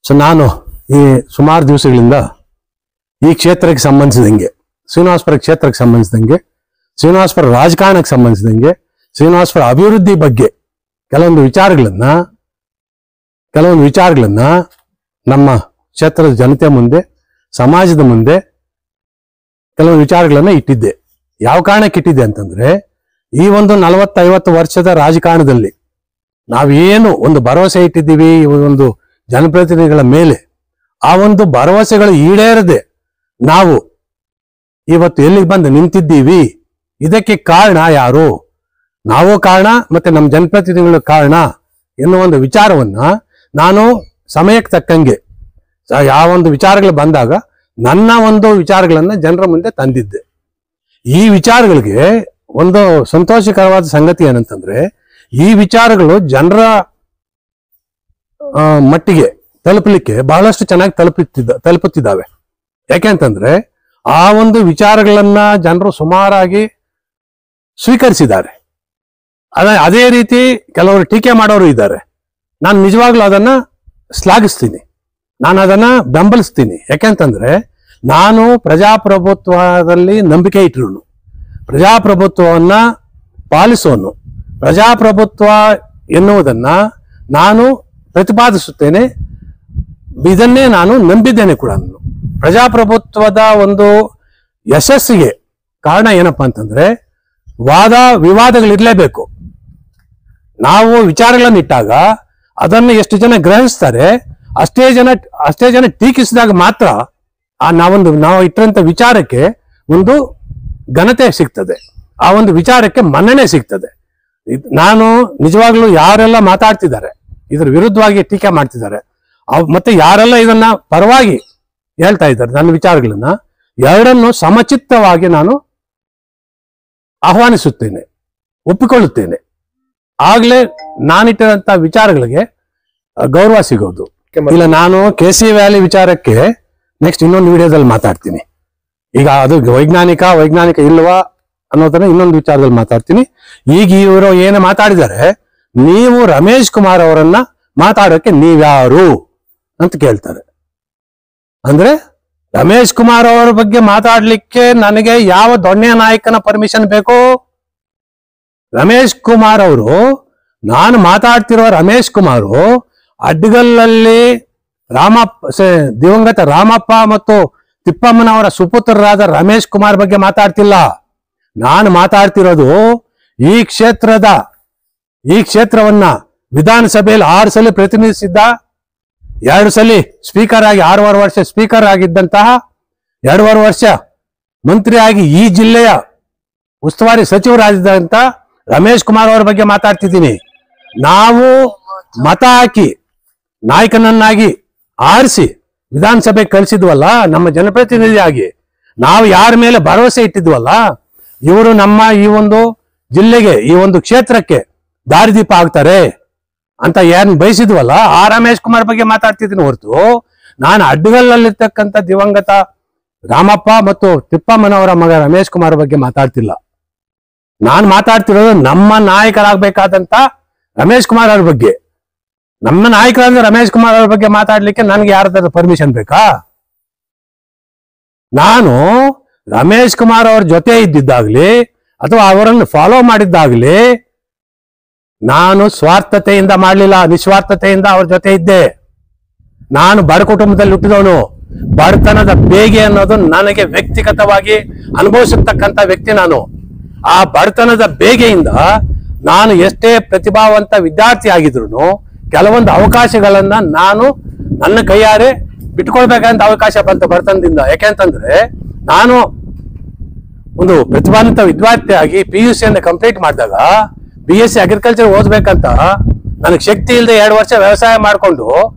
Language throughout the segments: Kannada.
ಸೊ ನಾನು ಈ ಸುಮಾರು ದಿವಸಗಳಿಂದ ಈ ಕ್ಷೇತ್ರಕ್ಕೆ ಸಂಬಂಧಿಸಿದಂಗೆ, ಶ್ರೀನಿವಾಸಪುರ ಕ್ಷೇತ್ರಕ್ಕೆ ಸಂಬಂಧಿಸಿದಂಗೆ, ಶ್ರೀನಿವಾಸಪುರ ರಾಜಕಾರಣಕ್ಕೆ ಸಂಬಂಧಿಸಿದಂಗೆ, ಶ್ರೀನಿವಾಸಪುರ ಅಭಿವೃದ್ಧಿ ಬಗ್ಗೆ ಕೆಲವೊಂದು ವಿಚಾರಗಳನ್ನ ನಮ್ಮ ಕ್ಷೇತ್ರದ ಜನತೆ ಮುಂದೆ, ಸಮಾಜದ ಮುಂದೆ ಕೆಲವೊಂದು ವಿಚಾರಗಳನ್ನ ಇಟ್ಟಿದ್ದೆ. ಯಾವ ಕಾರಣಕ್ಕೆ ಇಟ್ಟಿದ್ದೆ ಅಂತಂದ್ರೆ, ಈ ಒಂದು 40-50 ವರ್ಷದ ರಾಜಕಾರಣದಲ್ಲಿ ನಾವೇನು ಒಂದು ಭರವಸೆ ಇಟ್ಟಿದ್ದೀವಿ ಈ ಒಂದು ಜನಪ್ರತಿನಿಧಿಗಳ ಮೇಲೆ, ಆ ಒಂದು ಭರವಸೆಗಳು ಈಡೇರದೆ ನಾವು ಇವತ್ತು ಎಲ್ಲಿಗೆ ಬಂದು ನಿಂತಿದ್ದೀವಿ, ಇದಕ್ಕೆ ಕಾರಣ ಯಾರು? ನಾವು ಕಾರಣ, ಮತ್ತೆ ನಮ್ಮ ಜನಪ್ರತಿನಿಧಿಗಳು ಕಾರಣ ಎನ್ನುವ ಒಂದು ವಿಚಾರವನ್ನ ನಾನು ಸಮಯಕ್ಕೆ ತಕ್ಕಂಗೆ ಯಾವ ಒಂದು ವಿಚಾರಗಳು ಬಂದಾಗ ನನ್ನ ಒಂದು ವಿಚಾರಗಳನ್ನ ಜನರ ಮುಂದೆ ತಂದಿದ್ದೆ. ಈ ವಿಚಾರಗಳಿಗೆ ಒಂದು ಸಂತೋಷಕರವಾದ ಸಂಗತಿ ಏನಂತಂದ್ರೆ, ಈ ವಿಚಾರಗಳು ಜನರ ಮಟ್ಟಿಗೆ ತಲುಪಲಿಕ್ಕೆ ಬಹಳಷ್ಟು ಚೆನ್ನಾಗಿ ತಲುಪುತ್ತಿದ್ದಾವೆ. ಯಾಕೆಂತಂದ್ರೆ ಆ ಒಂದು ವಿಚಾರಗಳನ್ನ ಜನರು ಸುಮಾರಾಗಿ ಸ್ವೀಕರಿಸಿದ್ದಾರೆ. ಅದೇ ರೀತಿ ಕೆಲವರು ಟೀಕೆ ಮಾಡೋರು ಇದ್ದಾರೆ. ನಾನು ನಿಜವಾಗ್ಲೂ ಅದನ್ನ ಶ್ಲಾಘಿಸ್ತೀನಿ, ನಾನು ಅದನ್ನ ಬೆಂಬಲಿಸ್ತೀನಿ. ಯಾಕೆಂತಂದ್ರೆ ನಾನು ಪ್ರಜಾಪ್ರಭುತ್ವದಲ್ಲಿ ನಂಬಿಕೆ ಇಟ್ಟಿರೋನು, ಪ್ರಜಾಪ್ರಭುತ್ವವನ್ನ ಪಾಲಿಸೋನು, ಪ್ರಜಾಪ್ರಭುತ್ವ ಎನ್ನುವುದನ್ನ ನಾನು ಪ್ರತಿಪಾದಿಸುತ್ತೇನೆ, ಇದನ್ನೇ ನಾನು ನಂಬಿದ್ದೇನೆ ಕೂಡ. ನಾನು ಪ್ರಜಾಪ್ರಭುತ್ವದ ಒಂದು ಯಶಸ್ಸಿಗೆ ಕಾರಣ ಏನಪ್ಪಾ ಅಂತಂದ್ರೆ, ವಾದ ವಿವಾದಗಳಿರ್ಲೇಬೇಕು. ನಾವು ವಿಚಾರಗಳನ್ನಿಟ್ಟಾಗ ಅದನ್ನು ಎಷ್ಟು ಜನ ಗ್ರಹಿಸ್ತಾರೆ, ಅಷ್ಟೇ ಜನ ಟೀಕಿಸಿದಾಗ ಮಾತ್ರ ನಾವು ಇಟ್ಟಂತ ವಿಚಾರಕ್ಕೆ ಒಂದು ಘನತೆ ಸಿಗ್ತದೆ, ಆ ಒಂದು ವಿಚಾರಕ್ಕೆ ಮನ್ನಣೆ ಸಿಗ್ತದೆ. ನಾನು ನಿಜವಾಗ್ಲೂ ಯಾರೆಲ್ಲ ಮಾತಾಡ್ತಿದ್ದಾರೆ, ಇದ್ರ ವಿರುದ್ಧವಾಗಿ ಟೀಕೆ ಮಾಡ್ತಿದ್ದಾರೆ, ಮತ್ತೆ ಯಾರೆಲ್ಲ ಇದನ್ನ ಪರವಾಗಿ ಹೇಳ್ತಾ ಇದ್ದಾರೆ, ನನ್ನ ವಿಚಾರಗಳನ್ನ ಎರಡನ್ನು ಸಮಚಿತ್ತವಾಗಿ ನಾನು ಆಹ್ವಾನಿಸುತ್ತೇನೆ, ಒಪ್ಪಿಕೊಳ್ಳುತ್ತೇನೆ. ಆಗ್ಲೇ ನಾನಿಟ್ಟಿರಂತ ವಿಚಾರಗಳಿಗೆ ಗೌರವ ಸಿಗೋದು. ಇಲ್ಲ, ನಾನು KC ವ್ಯಾಲಿ ವಿಚಾರಕ್ಕೆ ನೆಕ್ಸ್ಟ್ ಇನ್ನೊಂದು ವಿಡಿಯೋದಲ್ಲಿ ಮಾತಾಡ್ತೀನಿ. ಈಗ ಅದು ವೈಜ್ಞಾನಿಕ ಇಲ್ವಾ ಅನ್ನೋದನ್ನ ಇನ್ನೊಂದು ವಿಚಾರದಲ್ಲಿ ಮಾತಾಡ್ತೀನಿ. ಈಗ ಇವರು ಏನು ಮಾತಾಡಿದ್ದಾರೆ, ನೀವು ರಮೇಶ್ ಕುಮಾರ್ ಅವರನ್ನ ಮಾತಾಡೋಕೆ ನೀವ್ಯಾರು ಅಂತ ಕೇಳ್ತಾರೆ. ಅಂದ್ರೆ ರಮೇಶ್ ಕುಮಾರ್ ಅವರ ಬಗ್ಗೆ ಮಾತಾಡ್ಲಿಕ್ಕೆ ನನಗೆ ಯಾವ ದೊಣ್ಣೆ ನಾಯಕನ ಪರ್ಮಿಷನ್ ಬೇಕು? ರಮೇಶ್ ಕುಮಾರ್ ಅವರು, ನಾನು ಮಾತಾಡ್ತಿರುವ ರಮೇಶ್ ಕುಮಾರ್ ಅಡ್ಡಗಲ್ಲಲ್ಲಿ ದಿವಂಗತ ರಾಮಪ್ಪ ಮತ್ತು ತಿಪ್ಪಮ್ಮನವರ ಸುಪುತ್ರರಾದ ರಮೇಶ್ ಕುಮಾರ್ ಬಗ್ಗೆ ಮಾತಾಡ್ತಿಲ್ಲ. ನಾನು ಮಾತಾಡ್ತಿರೋದು ಈ ಕ್ಷೇತ್ರವನ್ನ ವಿಧಾನಸಭೆಯಲ್ಲಿ 6 ಸಲ ಪ್ರತಿನಿಧಿಸಿದ್ದ, 2 ಸಲ ಸ್ಪೀಕರ್ ಆಗಿ 6.5 ವರ್ಷ ಸ್ಪೀಕರ್ ಆಗಿದ್ದಂತಹ, 2.5 ವರ್ಷ ಮಂತ್ರಿಯಾಗಿ ಈ ಜಿಲ್ಲೆಯ ಉಸ್ತುವಾರಿ ಸಚಿವರಾಗಿದ್ದಂತ ರಮೇಶ್ ಕುಮಾರ್ ಅವರ ಬಗ್ಗೆ ಮಾತಾಡ್ತಿದ್ದೀನಿ. ನಾವು ಮತ ಹಾಕಿ ನಾಯಕನನ್ನಾಗಿ ಆರಿಸಿ ವಿಧಾನಸಭೆಗೆ ಕಳಿಸಿದ್ವಲ್ಲ, ನಮ್ಮ ಜನಪ್ರತಿನಿಧಿಯಾಗಿ ನಾವು ಯಾರ ಮೇಲೆ ಭರವಸೆ ಇಟ್ಟಿದ್ವಲ್ಲ, ಇವರು ನಮ್ಮ ಈ ಒಂದು ಜಿಲ್ಲೆಗೆ, ಈ ಒಂದು ಕ್ಷೇತ್ರಕ್ಕೆ ದಾರಿದೀಪ ಆಗ್ತಾರೆ ಅಂತ ಏನ್ ಬಯಸಿದ್ವಲ್ಲ, ಆ ರಮೇಶ್ ಕುಮಾರ್ ಬಗ್ಗೆ ಮಾತಾಡ್ತಿದ್ದೀನಿ ಹೊರತು ನಾನು ಅಡ್ಡಗಲ್ಲಲ್ಲಿರ್ತಕ್ಕಂಥ ದಿವಂಗತ ರಾಮಪ್ಪ ಮತ್ತು ತಿಪ್ಪಮ್ಮನವರ ಮಗ ರಮೇಶ್ ಕುಮಾರ್ ಬಗ್ಗೆ ಮಾತಾಡ್ತಿಲ್ಲ. ನಾನು ಮಾತಾಡ್ತಿರೋದು ನಮ್ಮ ನಾಯಕರಾಗಬೇಕಾದಂತ ರಮೇಶ್ ಕುಮಾರ್ ಅವ್ರ ಬಗ್ಗೆ. ನಮ್ಮ ನಾಯಕರಾದ ರಮೇಶ್ ಕುಮಾರ್ ಅವ್ರ ಬಗ್ಗೆ ಮಾತಾಡ್ಲಿಕ್ಕೆ ನನ್ಗೆ ಯಾರ್ದಾದ್ರು ಪರ್ಮಿಷನ್ ಬೇಕಾ? ನಾನು ರಮೇಶ್ ಕುಮಾರ್ ಅವ್ರ ಜೊತೆ ಇದ್ದಿದ್ದಾಗ್ಲಿ ಅಥವಾ ಅವರನ್ನು ಫಾಲೋ ಮಾಡಿದ್ದಾಗ್ಲಿ ನಾನು ಸ್ವಾರ್ಥತೆಯಿಂದ ಮಾಡಲಿಲ್ಲ, ನಿಸ್ವಾರ್ಥತೆಯಿಂದ ಅವ್ರ ಜೊತೆ ಇದ್ದೆ. ನಾನು ಬಡ ಕುಟುಂಬದಲ್ಲಿ ಹುಟ್ಟಿದವನು. ಬಡತನದ ಬೇಗೆ ಅನ್ನೋದು ನನಗೆ ವ್ಯಕ್ತಿಗತವಾಗಿ ಅನುಭವಿಸತಕ್ಕಂತ ವ್ಯಕ್ತಿ ನಾನು. ಆ ಬಡತನದ ಬೇಗೆಯಿಂದ ನಾನು ಎಷ್ಟೇ ಪ್ರತಿಭಾವಂತ ವಿದ್ಯಾರ್ಥಿ ಆಗಿದ್ರು ಕೆಲವೊಂದು ಅವಕಾಶಗಳನ್ನ ನಾನು ನನ್ನ ಕೈಯಾರೆ ಬಿಟ್ಕೊಳ್ಬೇಕಂತ ಅವಕಾಶ ಬಂತು ಬಡತನದಿಂದ. ಯಾಕೆಂತಂದ್ರೆ ನಾನು ಒಂದು ಪ್ರತಿಭಾವಂತ ವಿದ್ಯಾರ್ಥಿಯಾಗಿ PUC ಅನ್ನು ಕಂಪ್ಲೀಟ್ ಮಾಡಿದಾಗ BSc ಅಗ್ರಿಕಲ್ಚರ್ ಓದ್ಬೇಕಂತ ನನಗೆ ಶಕ್ತಿ ಇಲ್ಲದೆ 2 ವರ್ಷ ವ್ಯವಸಾಯ ಮಾಡಿಕೊಂಡು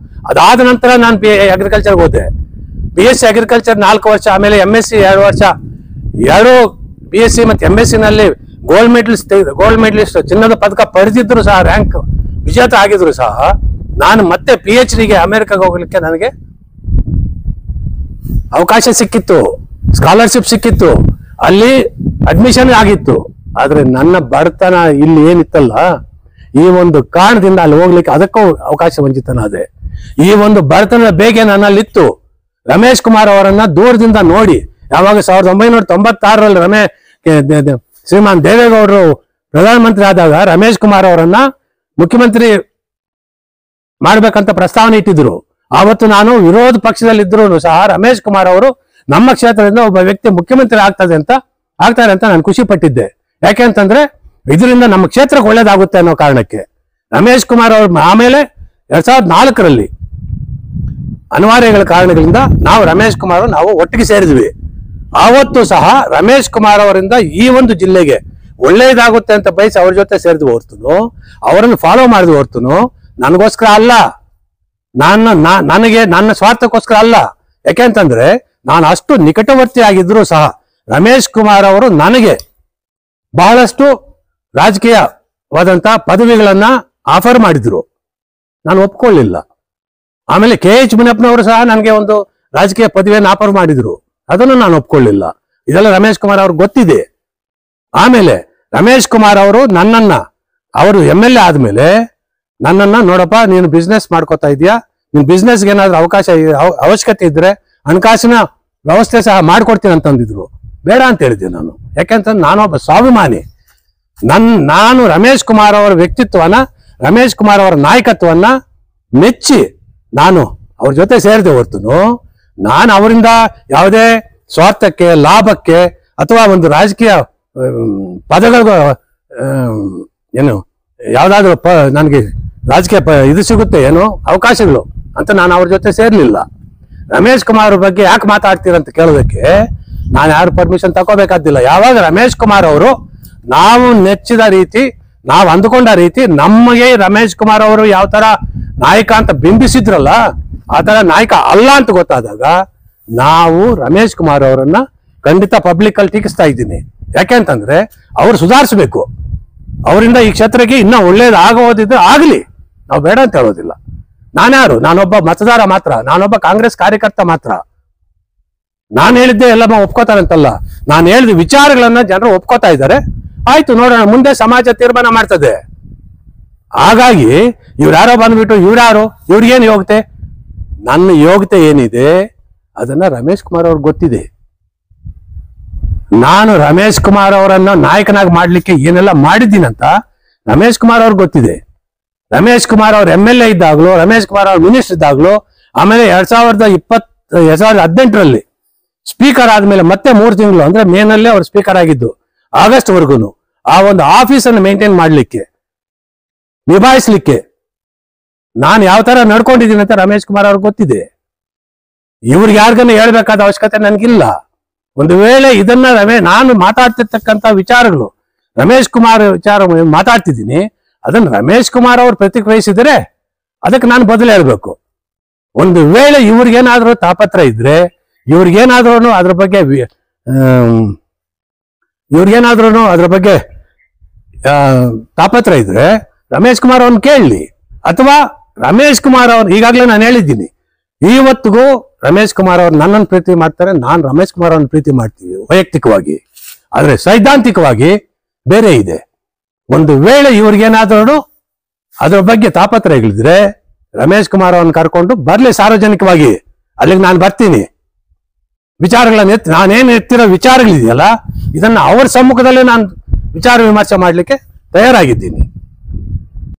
ಅದಾದ ನಂತರ ನಾನು ಅಗ್ರಿಕಲ್ಚರ್ ಓದೆ. BSc ಅಗ್ರಿಕಲ್ಚರ್ 4 ವರ್ಷ, ಆಮೇಲೆ MSc 2 ವರ್ಷ, 2 BSc ಮತ್ತು MSc ನಲ್ಲಿ ಗೋಲ್ಡ್ ಮೆಡಲಿಸ್ಟ್ ಚಿನ್ನದ ಪದಕ ಪಡೆದಿದ್ರು ಸಹ, ರ್ಯಾಂಕ್ ವಿಜೇತ ಆಗಿದ್ರು ಸಹ, ನಾನು ಮತ್ತೆ PhDಗೆ ಅಮೆರಿಕಾಗೆ ಹೋಗ್ಲಿಕ್ಕೆ ನನಗೆ ಅವಕಾಶ ಸಿಕ್ಕಿತ್ತು, ಸ್ಕಾಲರ್ಶಿಪ್ ಸಿಕ್ಕಿತ್ತು, ಅಲ್ಲಿ ಅಡ್ಮಿಷನ್ ಆಗಿತ್ತು. ಆದ್ರೆ ನನ್ನ ಬಡತನ ಇಲ್ಲಿ ಏನಿತ್ತಲ್ಲ, ಈ ಒಂದು ಕಾರಣದಿಂದ ಅಲ್ಲಿ ಹೋಗ್ಲಿಕ್ಕೆ ಅದಕ್ಕೂ ಅವಕಾಶ ವಂಚಿತನಾದೆ. ಈ ಒಂದು ಬಡತನದ ಬೇಗೆ ನನ್ನಲ್ಲಿತ್ತು. ರಮೇಶ್ ಕುಮಾರ್ ಅವರನ್ನ ದೂರದಿಂದ ನೋಡಿ, ಯಾವಾಗ 1996ರಲ್ಲಿ ಶ್ರೀಮಾನ್ ದೇವೇಗೌಡರು ಪ್ರಧಾನಮಂತ್ರಿ ಆದಾಗ ರಮೇಶ್ ಕುಮಾರ್ ಅವರನ್ನ ಮುಖ್ಯಮಂತ್ರಿ ಮಾಡ್ಬೇಕಂತ ಪ್ರಸ್ತಾವನೆ ಇಟ್ಟಿದ್ರು. ಆವತ್ತು ನಾನು ವಿರೋಧ ಪಕ್ಷದಲ್ಲಿದ್ರು ಸಹ ರಮೇಶ್ ಕುಮಾರ್ ಅವರು ನಮ್ಮ ಕ್ಷೇತ್ರದಿಂದ ಒಬ್ಬ ವ್ಯಕ್ತಿ ಮುಖ್ಯಮಂತ್ರಿ ಆಗ್ತಾರೆ ಅಂತ ನಾನು ಖುಷಿ ಪಟ್ಟಿದ್ದೆ. ಯಾಕೆಂತಂದ್ರೆ ಇದರಿಂದ ನಮ್ಮ ಕ್ಷೇತ್ರಕ್ಕೆ ಒಳ್ಳೇದಾಗುತ್ತೆ ಅನ್ನೋ ಕಾರಣಕ್ಕೆ. ರಮೇಶ್ ಕುಮಾರ್ ಅವರು ಆಮೇಲೆ 2004ರಲ್ಲಿ ಅನಿವಾರ್ಯಗಳ ಕಾರಣಗಳಿಂದ ರಮೇಶ್ ಕುಮಾರ್ ನಾವು ಒಟ್ಟಿಗೆ ಸೇರಿದ್ವಿ. ಆವತ್ತು ಸಹ ರಮೇಶ್ ಕುಮಾರ್ ಅವರಿಂದ ಈ ಒಂದು ಜಿಲ್ಲೆಗೆ ಒಳ್ಳೇದಾಗುತ್ತೆ ಅಂತ ಬಯಸಿ ಅವ್ರ ಜೊತೆ ಸೇರಿದ್ವಿ ಹೊರ್ತುನು, ಅವರನ್ನು ಫಾಲೋ ಮಾಡಿದ್ವಿ ಹೊರ್ತುನು ನನಗೋಸ್ಕರ ಅಲ್ಲ, ನನಗೆ ನನ್ನ ಸ್ವಾರ್ಥಕ್ಕೋಸ್ಕರ ಅಲ್ಲ. ಯಾಕೆಂತಂದ್ರೆ ನಾನು ಅಷ್ಟು ನಿಕಟವರ್ತಿ ಆಗಿದ್ರು ಸಹ ರಮೇಶ್ ಕುಮಾರ್ ಅವರು ನನಗೆ ಬಹಳಷ್ಟು ರಾಜಕೀಯವಾದಂತಹ ಪದವಿಗಳನ್ನ ಆಫರ್ ಮಾಡಿದ್ರು, ನಾನು ಒಪ್ಕೊಳ್ಳಿಲ್ಲ. ಆಮೇಲೆ KH ಮುನಿಯಪ್ಪನವರು ಸಹ ನನಗೆ ಒಂದು ರಾಜಕೀಯ ಪದವಿಯನ್ನು ಆಫರ್ ಮಾಡಿದ್ರು, ಅದನ್ನು ನಾನು ಒಪ್ಕೊಳ್ಳಿಲ್ಲ. ಇದೆಲ್ಲ ರಮೇಶ್ ಕುಮಾರ್ ಅವ್ರಿಗೆ ಗೊತ್ತಿದೆ. ಆಮೇಲೆ ರಮೇಶ್ ಕುಮಾರ್ ಅವರು ಅವರು MLA ಆದ್ಮೇಲೆ ನನ್ನನ್ನ ನೋಡಪ್ಪ, ನೀನು ಬಿಸ್ನೆಸ್ ಮಾಡ್ಕೋತಾ ಇದೀಯಾ, ನೀನ್ ಬಿಸ್ನೆಸ್ಗೆ ಏನಾದ್ರೂ ಅವಶ್ಯಕತೆ ಇದ್ರೆ ಹಣಕಾಸಿನ ವ್ಯವಸ್ಥೆ ಸಹ ಮಾಡ್ಕೊಡ್ತೀನಿ ಅಂತಂದಿದ್ರು. ಬೇಡ ಅಂತ ಹೇಳಿದ್ದೆ ನಾನು. ಯಾಕೆಂತಂದ್ರೆ ನಾನೊಬ್ಬ ಸ್ವಾಭಿಮಾನಿ. ನಾನು ರಮೇಶ್ ಕುಮಾರ್ ಅವರ ವ್ಯಕ್ತಿತ್ವನ, ರಮೇಶ್ ಕುಮಾರ್ ಅವರ ನಾಯಕತ್ವವನ್ನ ಮೆಚ್ಚಿ ನಾನು ಅವ್ರ ಜೊತೆ ಸೇರಿದೆ ಹೊರತುನು ನಾನು ಅವರಿಂದ ಯಾವುದೇ ಸ್ವಾರ್ಥಕ್ಕೆ, ಲಾಭಕ್ಕೆ ಅಥವಾ ಒಂದು ರಾಜಕೀಯ ಪದಗಳು ಏನು ಯಾವ್ದಾದ್ರು ನನಗೆ ರಾಜಕೀಯ ಇದು ಸಿಗುತ್ತೆ ಏನೋ ಅವಕಾಶಗಳು ಅಂತ ನಾನು ಅವ್ರ ಜೊತೆ ಸೇರ್ಲಿಲ್ಲ. ರಮೇಶ್ ಕುಮಾರ್ ಅವ್ರ ಬಗ್ಗೆ ಯಾಕೆ ಮಾತಾಡ್ತೀರಂತ ಕೇಳೋದಕ್ಕೆ ನಾನು ಯಾರು ಪರ್ಮಿಷನ್ ತಗೋಬೇಕಾದಿಲ್ಲ. ಯಾವಾಗ ರಮೇಶ್ ಕುಮಾರ್ ಅವರು ನಾವು ನೆಚ್ಚಿದ ರೀತಿ, ನಾವು ಅಂದುಕೊಂಡ ರೀತಿ, ನಮಗೆ ರಮೇಶ್ ಕುಮಾರ್ ಅವರು ಯಾವ ತರ ನಾಯಕ ಅಂತ ಬಿಂಬಿಸಿದ್ರಲ್ಲ ಆ ತರ ನಾಯಕ ಅಲ್ಲ ಅಂತ ಗೊತ್ತಾದಾಗ ನಾವು ರಮೇಶ್ ಕುಮಾರ್ ಅವರನ್ನ ಖಂಡಿತ ಪಬ್ಲಿಕ್ ಅಲ್ಲಿ ಟೀಕಿಸ್ತಾ ಇದ್ದೀನಿ. ಯಾಕೆಂತಂದ್ರೆ ಅವ್ರು ಸುಧಾರಿಸಬೇಕು. ಅವರಿಂದ ಈ ಕ್ಷೇತ್ರಕ್ಕೆ ಇನ್ನೂ ಒಳ್ಳೇದಾಗೋದಿದ್ರೆ ಆಗ್ಲಿ, ನಾವು ಬೇಡ ಅಂತ ಹೇಳೋದಿಲ್ಲ. ನಾನ್ಯಾರು? ನಾನೊಬ್ಬ ಮತದಾರ ಮಾತ್ರ, ನಾನೊಬ್ಬ ಕಾಂಗ್ರೆಸ್ ಕಾರ್ಯಕರ್ತ ಮಾತ್ರ. ನಾನು ಹೇಳಿದ್ದೆ ಎಲ್ಲ ಒಪ್ಕೋತಾರಂತಲ್ಲ, ನಾನು ಹೇಳಿದ ವಿಚಾರಗಳನ್ನ ಜನರು ಒಪ್ಕೋತಾ ಇದ್ದಾರೆ. ಆಯ್ತು, ನೋಡೋಣ, ಮುಂದೆ ಸಮಾಜ ತೀರ್ಮಾನ ಮಾಡ್ತದೆ. ಹಾಗಾಗಿ ಇವ್ರ್ಯಾರೋ ಬಂದ್ಬಿಟ್ಟು ಇವ್ರಿಗೇನು ಯೋಗ್ಯತೆ, ನನ್ನ ಯೋಗ್ಯತೆ ಏನಿದೆ ಅದನ್ನ ರಮೇಶ್ ಕುಮಾರ್ ಅವ್ರಿಗೆ ಗೊತ್ತಿದೆ. ನಾನು ರಮೇಶ್ ಕುಮಾರ್ ಅವರನ್ನ ನಾಯಕನಾಗಿ ಮಾಡ್ಲಿಕ್ಕೆ ಏನೆಲ್ಲ ಮಾಡಿದ್ದೀನಂತ ರಮೇಶ್ ಕುಮಾರ್ ಅವ್ರಿಗೆ ಗೊತ್ತಿದೆ. ರಮೇಶ್ ಕುಮಾರ್ ಅವ್ರ MLA ಇದ್ದಾಗ್ಲೂ, ರಮೇಶ್ ಕುಮಾರ್ ಅವ್ರ ಮಿನಿಸ್ಟರ್ ಇದ್ದಾಗ್ಲೂ, ಆಮೇಲೆ 2018ರಲ್ಲಿ ಸ್ಪೀಕರ್ ಆದ್ಮೇಲೆ ಮತ್ತೆ 3 ತಿಂಗಳು ಅಂದ್ರೆ ಮೇನಲ್ಲೇ ಅವ್ರು ಸ್ಪೀಕರ್ ಆಗಿದ್ದು, ಆಗಸ್ಟ್ ವರ್ಗು ಆ ಒಂದು ಆಫೀಸನ್ನು ಮೇಂಟೈನ್ ಮಾಡ್ಲಿಕ್ಕೆ, ನಿಭಾಯಿಸ್ಲಿಕ್ಕೆ ನಾನು ಯಾವ ತರ ನಡ್ಕೊಂಡಿದ್ದೀನಿ ಅಂತ ರಮೇಶ್ ಕುಮಾರ್ ಅವ್ರಿಗೆ ಗೊತ್ತಿದೆ. ಇವ್ರಿಗೆ ಯಾರಿಗನ್ನ ಹೇಳ್ಬೇಕಾದ ಅವಶ್ಯಕತೆ ನನ್ಗಿಲ್ಲ. ಒಂದು ವೇಳೆ ಇದನ್ನ ನಾನು ಮಾತಾಡ್ತಿರ್ತಕ್ಕಂಥ ವಿಚಾರಗಳು ರಮೇಶ್ ಕುಮಾರ್ ವಿಚಾರ ಮಾತಾಡ್ತಿದ್ದೀನಿ, ಅದನ್ನ ರಮೇಶ್ ಕುಮಾರ್ ಅವ್ರು ಪ್ರತಿಕ್ರಿಯಿಸಿದರೆ ಅದಕ್ಕೆ ನಾನು ಬದಲು ಹೇಳ್ಬೇಕು. ಒಂದು ವೇಳೆ ಇವ್ರಿಗೇನಾದ್ರೂ ತಾಪತ್ರ ಇದ್ರೆ, ಇವ್ರಿಗೇನಾದ್ರೂ ಅದ್ರ ಬಗ್ಗೆ ತಾಪತ್ರ ಇದ್ರೆ ರಮೇಶ್ ಕುಮಾರ್ ಅವ್ರನ್ನ ಕೇಳಲಿ. ಅಥವಾ ರಮೇಶ್ ಕುಮಾರ್ ಅವ್ರು, ಈಗಾಗಲೇ ನಾನು ಹೇಳಿದ್ದೀನಿ, ಇವತ್ತಿಗೂ ರಮೇಶ್ ಕುಮಾರ್ ಅವ್ರು ನನ್ನನ್ನು ಪ್ರೀತಿ ಮಾಡ್ತಾರೆ, ನಾನು ರಮೇಶ್ ಕುಮಾರ್ ಅವ್ರನ್ನ ಪ್ರೀತಿ ಮಾಡ್ತೀವಿ ವೈಯಕ್ತಿಕವಾಗಿ. ಆದ್ರೆ ಸೈದ್ಧಾಂತಿಕವಾಗಿ ಬೇರೆ ಇದೆ. ಒಂದು ವೇಳೆ ಇವ್ರಿಗೇನಾದ್ರೂ ಅದ್ರ ಬಗ್ಗೆ ತಾಪತ್ರಗಳಿದ್ರೆ ರಮೇಶ್ ಕುಮಾರ್ ಅವ್ರನ್ನ ಕರ್ಕೊಂಡು ಬರ್ಲಿ ಸಾರ್ವಜನಿಕವಾಗಿ, ಅಲ್ಲಿಗೆ ನಾನು ಬರ್ತೀನಿ. ವಿಚಾರಗಳನ್ನ ನಾನೇನು ಎತ್ತಿರೋ ವಿಚಾರಗಳಿದೆಯಲ್ಲ, ಇದನ್ನ ಅವ್ರ ಸಮ್ಮುಖದಲ್ಲೇ ನಾನು ವಿಚಾರ ವಿಮರ್ಶೆ ಮಾಡ್ಲಿಕ್ಕೆ ತಯಾರಾಗಿದ್ದೀನಿ.